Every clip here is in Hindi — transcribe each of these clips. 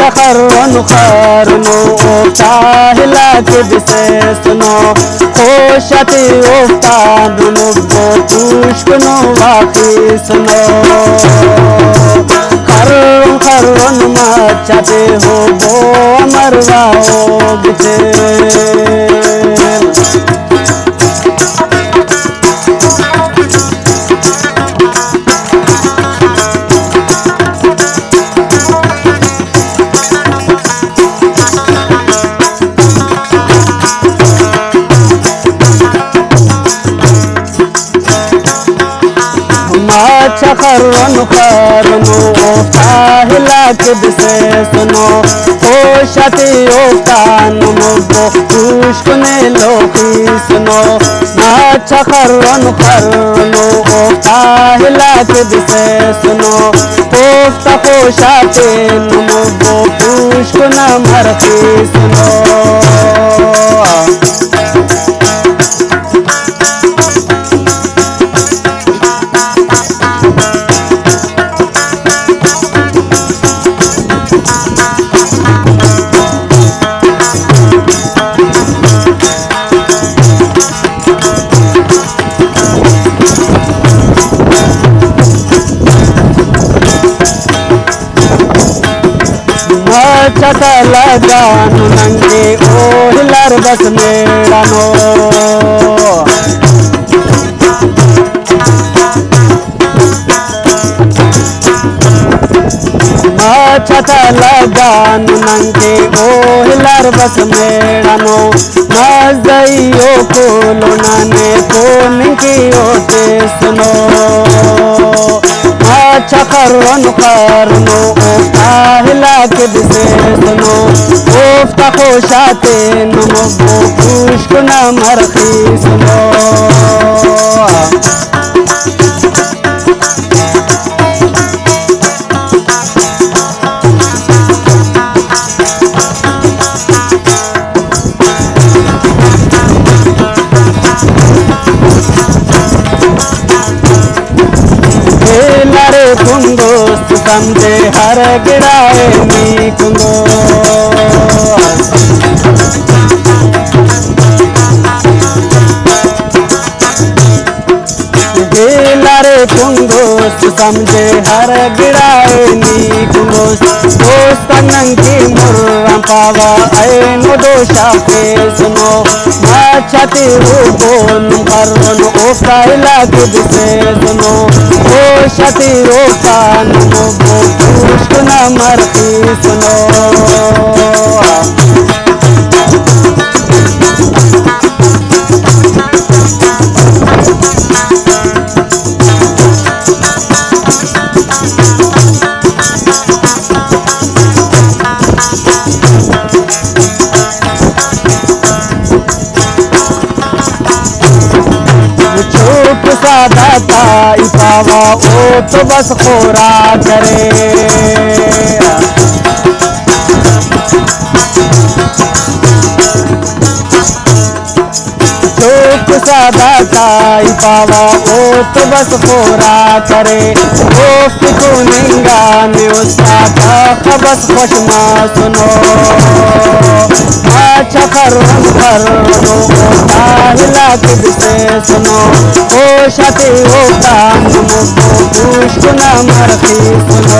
चखरन खरनो काहला के विशेषनो कोशति ओपानुनो पुष्कनो वाकिसनो खरन खरन मचते हो वो अमरवाओ बिचे चखरन खरनो काहला के विशेषनो कोशति ओपानुनो पुष्कने लोकिसनो चखरन खरनो काहला के विशेषनो कोष्ट कोशते नमो पुष्कन मरकिसनो चकल गानु नंगे ओहिलर बस मेड़नो चकल गानु नंगे ओहिलर बस मेड़नो मजइयो कोलो नने कोन की ओते सुनो चखरन खरनो काहला के विशेषनो कोफ्ता कोशाते नमो पुष्कन मरकिसनो कुंगो समझे हर गिराए नी कुंगो रे कुंगो समझे हर गिराए नी कुंगो दोस्त नंगी मुर्रा पावा ऐ नो दोषा के सुनो छति रूपोन करनो ओ कायला के दिसे सुनो ओ छति रूपान मो पुष्कन मरकी सुनो सादा था इपावा ओ तो बस खोरा करे चोप सादा था इपावा ओ तो बस खोरा करे ओ किको निंगा ने उस्तादा खबस खुशमा सुनो चखरन खरनो काहला के विशेष सुनो ओ शते ओ काम नमो पुष्कन मरकी सुनो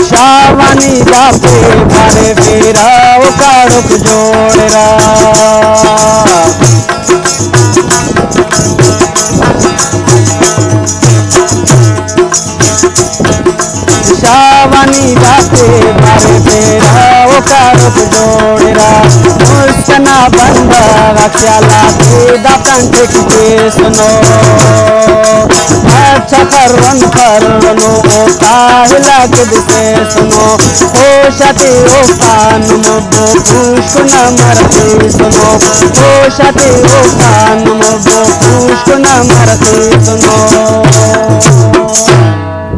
शावानी बापे मारे फेरा ओ काड़ुक जोड़रा शावानी बापे मारे फेरा ओ काड़ुक जोड़रा मुस्कना बंदा रक्षाला पेदा पंटिक के सुनो चखरन खरनो ओ काहला के विशेष सुनो ओ शते ओ पान मो पुष्कन मरकी सुनो ओ शते ओ पान मो पुष्कन मरकी सुनो।